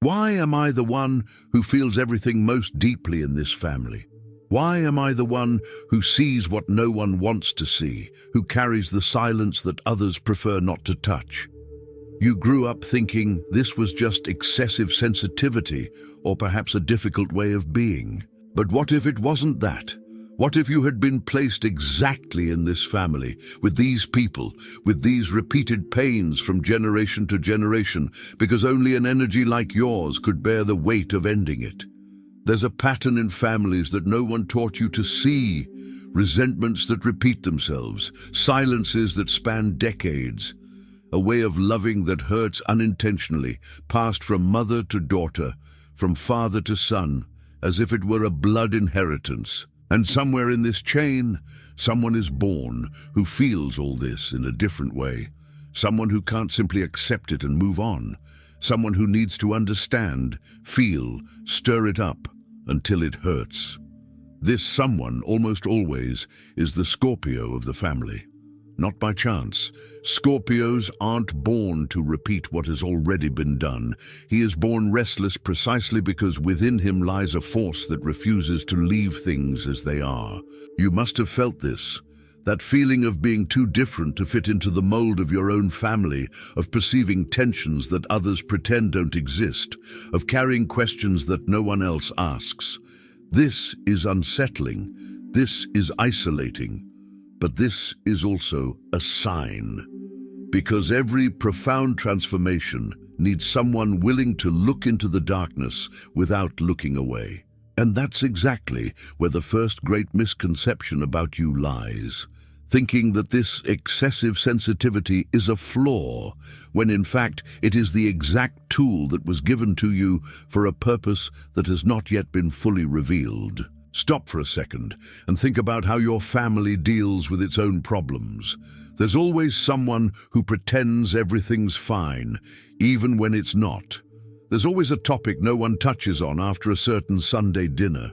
Why am I the one who feels everything most deeply in this family? Why am I the one who sees what no one wants to see, who carries the silence that others prefer not to touch? You grew up thinking this was just excessive sensitivity or perhaps a difficult way of being. But what if it wasn't that? What if you had been placed exactly in this family, with these people, with these repeated pains from generation to generation, because only an energy like yours could bear the weight of ending it? There's a pattern in families that no one taught you to see, resentments that repeat themselves, silences that span decades, a way of loving that hurts unintentionally, passed from mother to daughter, from father to son, as if it were a blood inheritance. And somewhere in this chain, someone is born who feels all this in a different way, someone who can't simply accept it and move on, someone who needs to understand, feel, stir it up until it hurts. This someone, almost always, is the Scorpio of the family. Not by chance. Scorpios aren't born to repeat what has already been done. He is born restless precisely because within him lies a force that refuses to leave things as they are. You must have felt this. That feeling of being too different to fit into the mold of your own family, of perceiving tensions that others pretend don't exist, of carrying questions that no one else asks. This is unsettling. This is isolating. But this is also a sign, because every profound transformation needs someone willing to look into the darkness without looking away. And that's exactly where the first great misconception about you lies, thinking that this excessive sensitivity is a flaw, when in fact it is the exact tool that was given to you for a purpose that has not yet been fully revealed. Stop for a second and think about how your family deals with its own problems. There's always someone who pretends everything's fine, even when it's not. There's always a topic no one touches on after a certain Sunday dinner.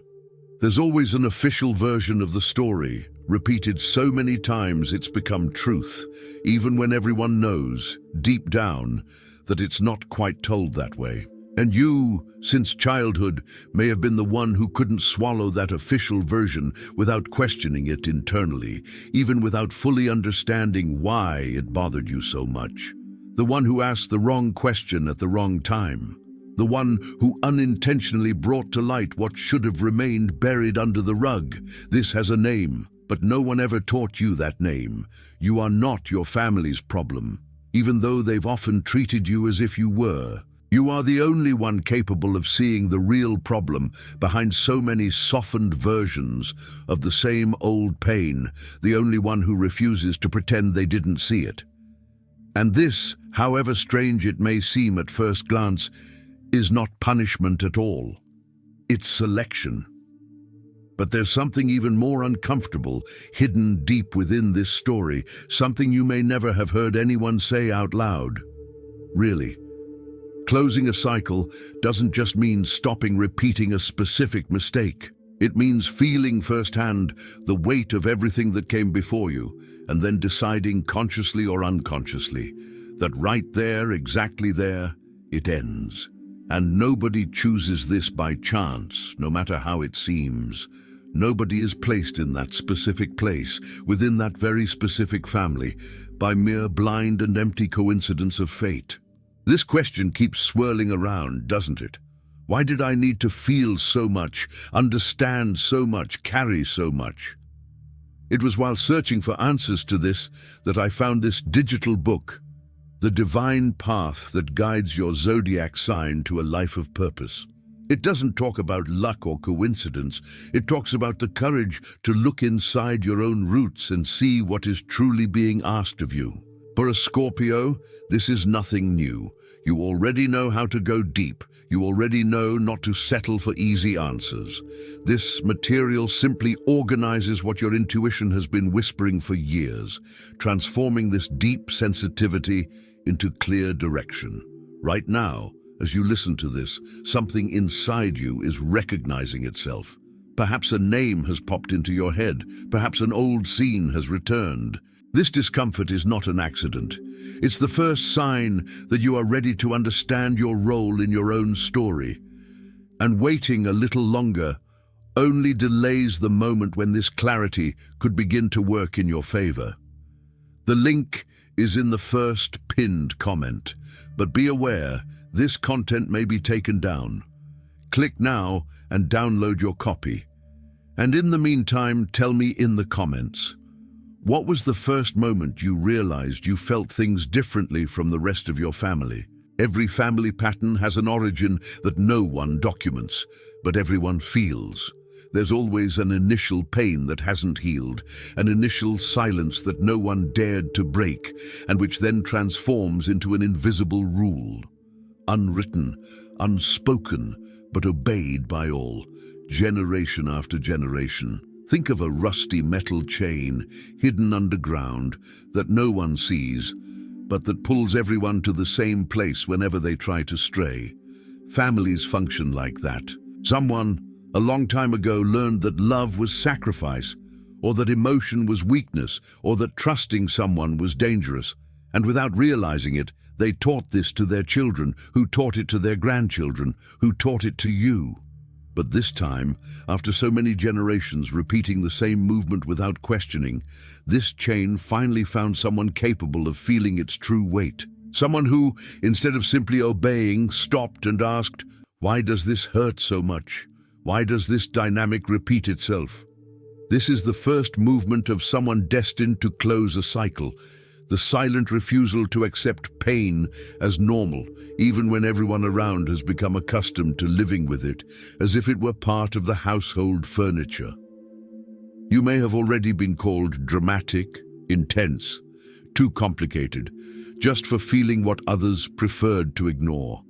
There's always an official version of the story, repeated so many times it's become truth, even when everyone knows, deep down, that it's not quite told that way. And you, since childhood, may have been the one who couldn't swallow that official version without questioning it internally, even without fully understanding why it bothered you so much. The one who asked the wrong question at the wrong time. The one who unintentionally brought to light what should have remained buried under the rug. This has a name, but no one ever taught you that name. You are not your family's problem, even though they've often treated you as if you were. You are the only one capable of seeing the real problem behind so many softened versions of the same old pain, the only one who refuses to pretend they didn't see it. And this, however strange it may seem at first glance, is not punishment at all. It's selection. But there's something even more uncomfortable hidden deep within this story, something you may never have heard anyone say out loud. Really. Closing a cycle doesn't just mean stopping repeating a specific mistake. It means feeling firsthand the weight of everything that came before you, and then deciding consciously or unconsciously that right there, exactly there, it ends. And nobody chooses this by chance, no matter how it seems. Nobody is placed in that specific place, within that very specific family, by mere blind and empty coincidence of fate. This question keeps swirling around, doesn't it? Why did I need to feel so much, understand so much, carry so much? It was while searching for answers to this that I found this digital book, The Divine Path That Guides Your Zodiac Sign to a Life of Purpose. It doesn't talk about luck or coincidence. It talks about the courage to look inside your own roots and see what is truly being asked of you. For a Scorpio, this is nothing new. You already know how to go deep. You already know not to settle for easy answers. This material simply organizes what your intuition has been whispering for years, transforming this deep sensitivity into clear direction. Right now, as you listen to this, something inside you is recognizing itself. Perhaps a name has popped into your head. Perhaps an old scene has returned. This discomfort is not an accident. It's the first sign that you are ready to understand your role in your own story. And waiting a little longer only delays the moment when this clarity could begin to work in your favor. The link is in the first pinned comment, but be aware, this content may be taken down. Click now and download your copy. And in the meantime, tell me in the comments, what was the first moment you realized you felt things differently from the rest of your family? Every family pattern has an origin that no one documents, but everyone feels. There's always an initial pain that hasn't healed, an initial silence that no one dared to break, and which then transforms into an invisible rule. Unwritten, unspoken, but obeyed by all, generation after generation. Think of a rusty metal chain hidden underground that no one sees, but that pulls everyone to the same place whenever they try to stray. Families function like that. Someone, a long time ago, learned that love was sacrifice, or that emotion was weakness, or that trusting someone was dangerous. And without realizing it, they taught this to their children, who taught it to their grandchildren, who taught it to you. But this time, after so many generations repeating the same movement without questioning, this chain finally found someone capable of feeling its true weight. Someone who, instead of simply obeying, stopped and asked, "Why does this hurt so much? Why does this dynamic repeat itself?" This is the first movement of someone destined to close a cycle, the silent refusal to accept pain as normal, even when everyone around has become accustomed to living with it, as if it were part of the household furniture. You may have already been called dramatic, intense, too complicated, just for feeling what others preferred to ignore.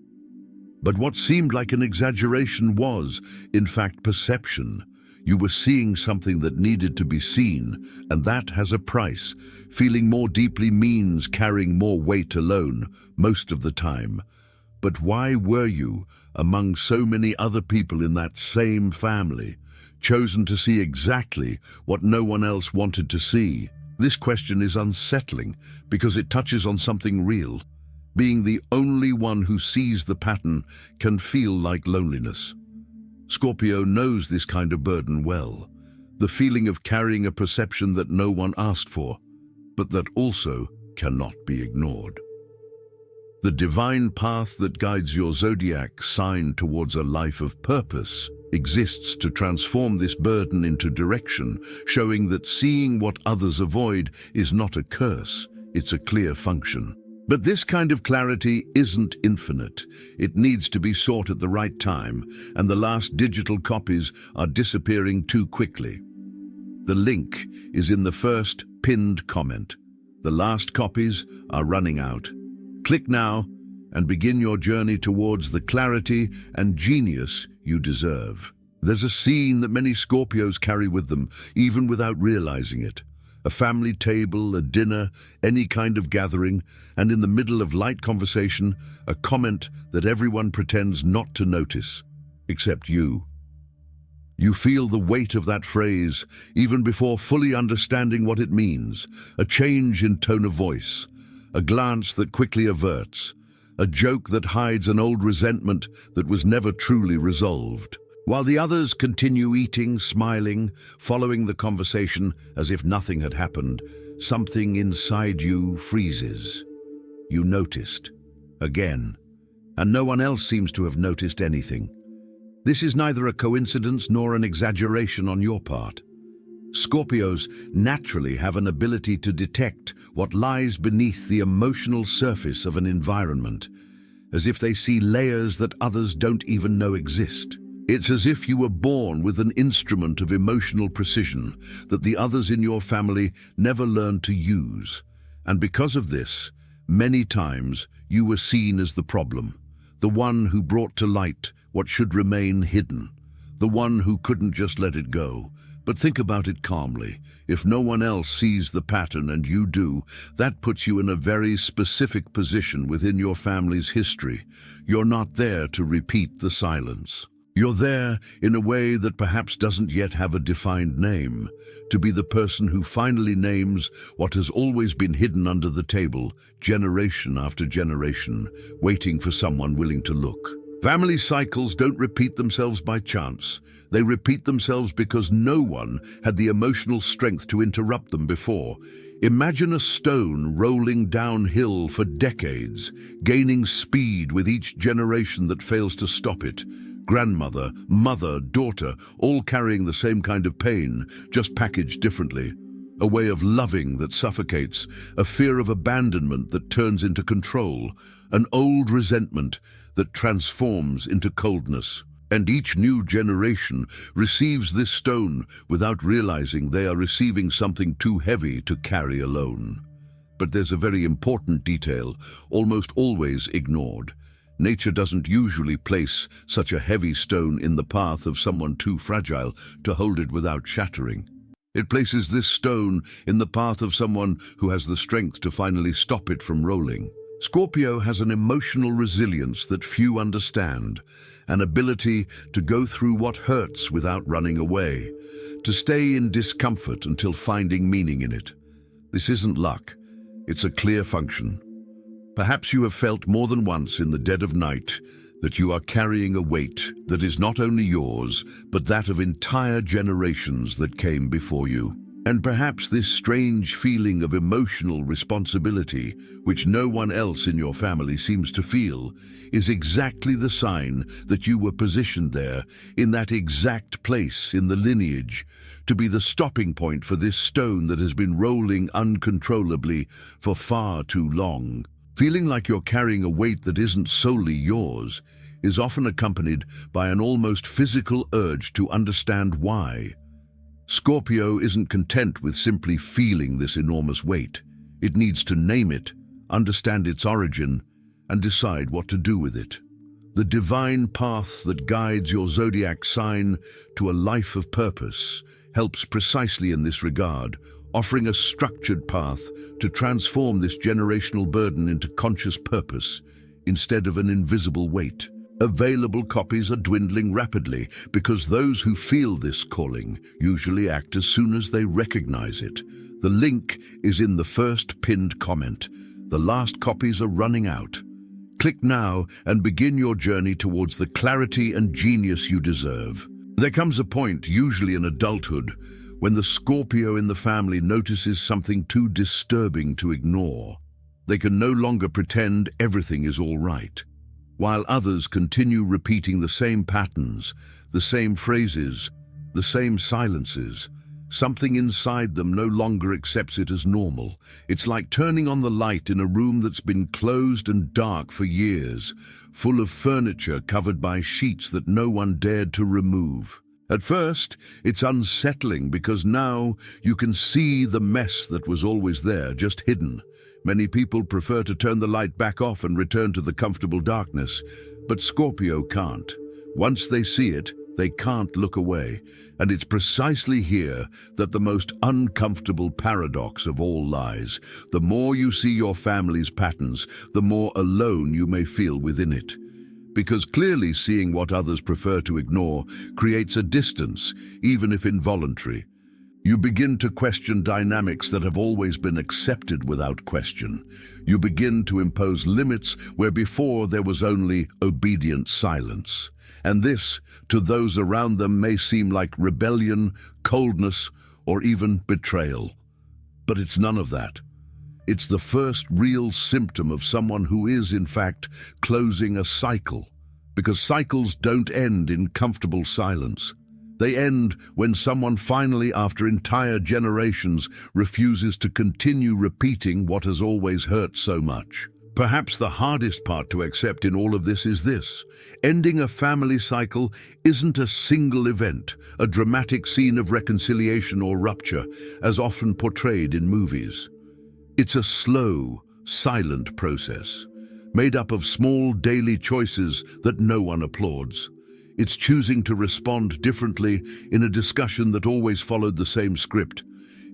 But what seemed like an exaggeration was, in fact, perception. You were seeing something that needed to be seen, and that has a price. Feeling more deeply means carrying more weight alone, most of the time. But why were you, among so many other people in that same family, chosen to see exactly what no one else wanted to see? This question is unsettling because it touches on something real. Being the only one who sees the pattern can feel like loneliness. Scorpio knows this kind of burden well, the feeling of carrying a perception that no one asked for, but that also cannot be ignored. The divine path that guides your zodiac sign towards a life of purpose exists to transform this burden into direction, showing that seeing what others avoid is not a curse, it's a clear function. But this kind of clarity isn't infinite. It needs to be sought at the right time, and the last digital copies are disappearing too quickly. The link is in the first pinned comment. The last copies are running out. Click now and begin your journey towards the clarity and genius you deserve. There's a scene that many Scorpios carry with them, even without realizing it. A family table, a dinner, any kind of gathering, and in the middle of light conversation, a comment that everyone pretends not to notice, except you. You feel the weight of that phrase, even before fully understanding what it means. A change in tone of voice, a glance that quickly averts, a joke that hides an old resentment that was never truly resolved. While the others continue eating, smiling, following the conversation as if nothing had happened, something inside you freezes. You noticed. Again. And no one else seems to have noticed anything. This is neither a coincidence nor an exaggeration on your part. Scorpios naturally have an ability to detect what lies beneath the emotional surface of an environment, as if they see layers that others don't even know exist. It's as if you were born with an instrument of emotional precision that the others in your family never learned to use. And because of this, many times you were seen as the problem, the one who brought to light what should remain hidden, the one who couldn't just let it go. But think about it calmly. If no one else sees the pattern and you do, that puts you in a very specific position within your family's history. You're not there to repeat the silence. You're there in a way that perhaps doesn't yet have a defined name, to be the person who finally names what has always been hidden under the table, generation after generation, waiting for someone willing to look. Family cycles don't repeat themselves by chance. They repeat themselves because no one had the emotional strength to interrupt them before. Imagine a stone rolling downhill for decades, gaining speed with each generation that fails to stop it. Grandmother, mother, daughter, all carrying the same kind of pain, just packaged differently. A way of loving that suffocates, a fear of abandonment that turns into control, an old resentment that transforms into coldness. And each new generation receives this stone without realizing they are receiving something too heavy to carry alone. But there's a very important detail, almost always ignored. Nature doesn't usually place such a heavy stone in the path of someone too fragile to hold it without shattering. It places this stone in the path of someone who has the strength to finally stop it from rolling. Scorpio has an emotional resilience that few understand, an ability to go through what hurts without running away, to stay in discomfort until finding meaning in it. This isn't luck, it's a clear function. Perhaps you have felt more than once in the dead of night that you are carrying a weight that is not only yours, but that of entire generations that came before you. And perhaps this strange feeling of emotional responsibility, which no one else in your family seems to feel, is exactly the sign that you were positioned there, in that exact place in the lineage, to be the stopping point for this stone that has been rolling uncontrollably for far too long. Feeling like you're carrying a weight that isn't solely yours is often accompanied by an almost physical urge to understand why. Scorpio isn't content with simply feeling this enormous weight. It needs to name it, understand its origin, and decide what to do with it. The divine path that guides your zodiac sign to a life of purpose helps precisely in this regard, offering a structured path to transform this generational burden into conscious purpose instead of an invisible weight. Available copies are dwindling rapidly because those who feel this calling usually act as soon as they recognize it. The link is in the first pinned comment. The last copies are running out. Click now and begin your journey towards the clarity and genius you deserve. There comes a point, usually in adulthood, when the Scorpio in the family notices something too disturbing to ignore. They can no longer pretend everything is all right, while others continue repeating the same patterns, the same phrases, the same silences. Something inside them no longer accepts it as normal. It's like turning on the light in a room that's been closed and dark for years, full of furniture covered by sheets that no one dared to remove. At first, it's unsettling because now you can see the mess that was always there, just hidden. Many people prefer to turn the light back off and return to the comfortable darkness, but Scorpio can't. Once they see it, they can't look away, and it's precisely here that the most uncomfortable paradox of all lies. The more you see your family's patterns, the more alone you may feel within it. Because clearly seeing what others prefer to ignore creates a distance, even if involuntary. You begin to question dynamics that have always been accepted without question. You begin to impose limits where before there was only obedient silence. And this, to those around them, may seem like rebellion, coldness, or even betrayal. But it's none of that. It's the first real symptom of someone who is, in fact, closing a cycle. Because cycles don't end in comfortable silence. They end when someone finally, after entire generations, refuses to continue repeating what has always hurt so much. Perhaps the hardest part to accept in all of this is this: ending a family cycle isn't a single event, a dramatic scene of reconciliation or rupture, as often portrayed in movies. It's a slow, silent process, made up of small daily choices that no one applauds. It's choosing to respond differently in a discussion that always followed the same script.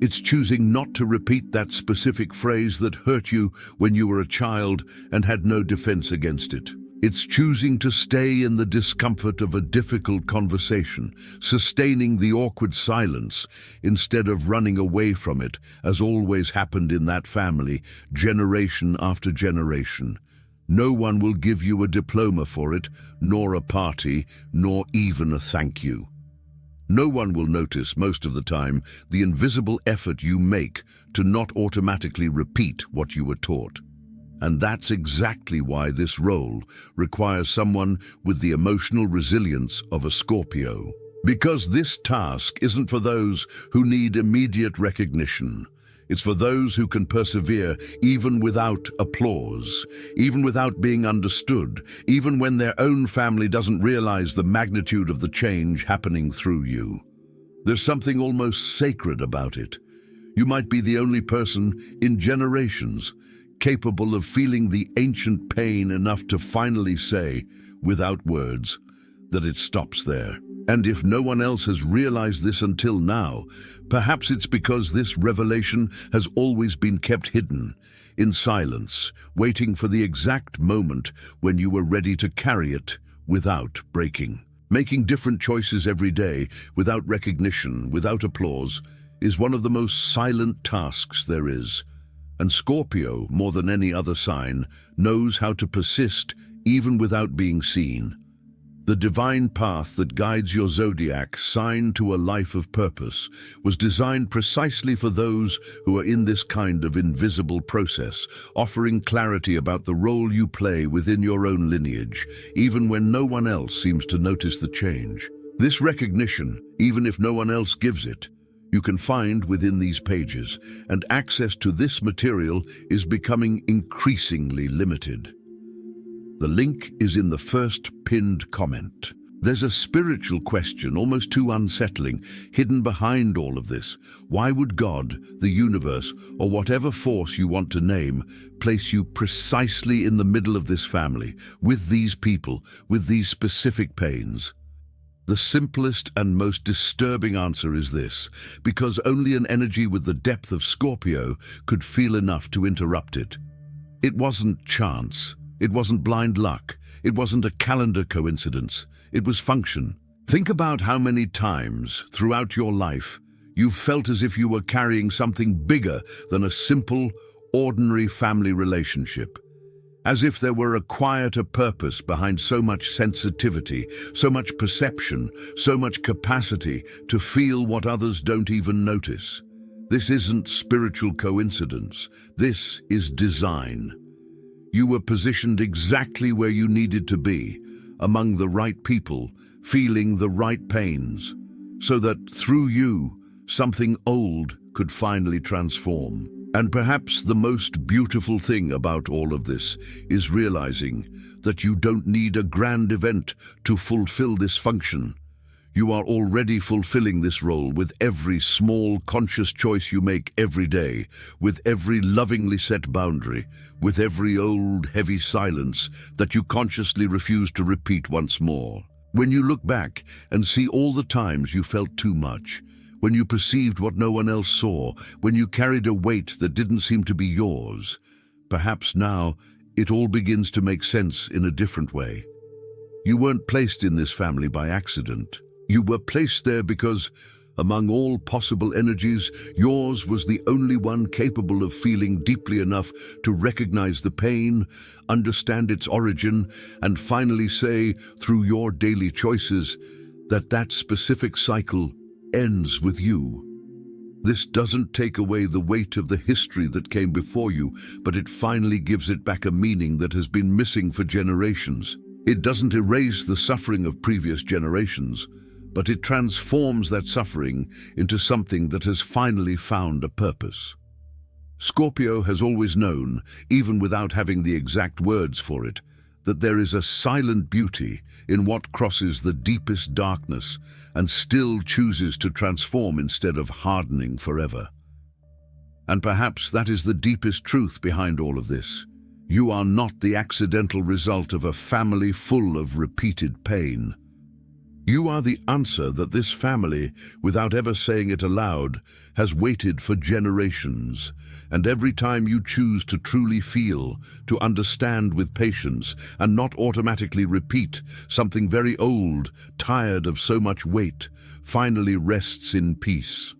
It's choosing not to repeat that specific phrase that hurt you when you were a child and had no defense against it. It's choosing to stay in the discomfort of a difficult conversation, sustaining the awkward silence instead of running away from it, as always happened in that family, generation after generation. No one will give you a diploma for it, nor a party, nor even a thank you. No one will notice, most of the time, the invisible effort you make to not automatically repeat what you were taught. And that's exactly why this role requires someone with the emotional resilience of a Scorpio. Because this task isn't for those who need immediate recognition. It's for those who can persevere even without applause, even without being understood, even when their own family doesn't realize the magnitude of the change happening through you. There's something almost sacred about it. You might be the only person in generations capable of feeling the ancient pain enough to finally say, without words, that it stops there. And if no one else has realized this until now, perhaps it's because this revelation has always been kept hidden, in silence, waiting for the exact moment when you were ready to carry it without breaking. Making different choices every day, without recognition, without applause, is one of the most silent tasks there is. And Scorpio, more than any other sign, knows how to persist even without being seen. The divine path that guides your zodiac sign to a life of purpose was designed precisely for those who are in this kind of invisible process, offering clarity about the role you play within your own lineage, even when no one else seems to notice the change. This recognition, even if no one else gives it, you can find within these pages, and access to this material is becoming increasingly limited. The link is in the first pinned comment. There's a spiritual question, almost too unsettling, hidden behind all of this. Why would God, the universe, or whatever force you want to name, place you precisely in the middle of this family, with these people, with these specific pains? The simplest and most disturbing answer is this: because only an energy with the depth of Scorpio could feel enough to interrupt it. It wasn't chance. It wasn't blind luck. It wasn't a calendar coincidence. It was function. Think about how many times throughout your life you've felt as if you were carrying something bigger than a simple, ordinary family relationship. As if there were a quieter purpose behind so much sensitivity, so much perception, so much capacity to feel what others don't even notice. This isn't spiritual coincidence. This is design. You were positioned exactly where you needed to be, among the right people, feeling the right pains, so that through you, something old could finally transform. And perhaps the most beautiful thing about all of this is realizing that you don't need a grand event to fulfill this function. You are already fulfilling this role with every small conscious choice you make every day, with every lovingly set boundary, with every old heavy silence that you consciously refuse to repeat once more. When you look back and see all the times you felt too much, when you perceived what no one else saw, when you carried a weight that didn't seem to be yours, perhaps now it all begins to make sense in a different way. You weren't placed in this family by accident. You were placed there because, among all possible energies, yours was the only one capable of feeling deeply enough to recognize the pain, understand its origin, and finally say, through your daily choices, that specific cycle ends with you. This doesn't take away the weight of the history that came before you, but it finally gives it back a meaning that has been missing for generations. It doesn't erase the suffering of previous generations, but it transforms that suffering into something that has finally found a purpose. Scorpio has always known, even without having the exact words for it, that there is a silent beauty in what crosses the deepest darkness and still chooses to transform instead of hardening forever. And perhaps that is the deepest truth behind all of this. You are not the accidental result of a family full of repeated pain. You are the answer that this family, without ever saying it aloud, has waited for generations. And every time you choose to truly feel, to understand with patience, and not automatically repeat, something very old, tired of so much weight, finally rests in peace.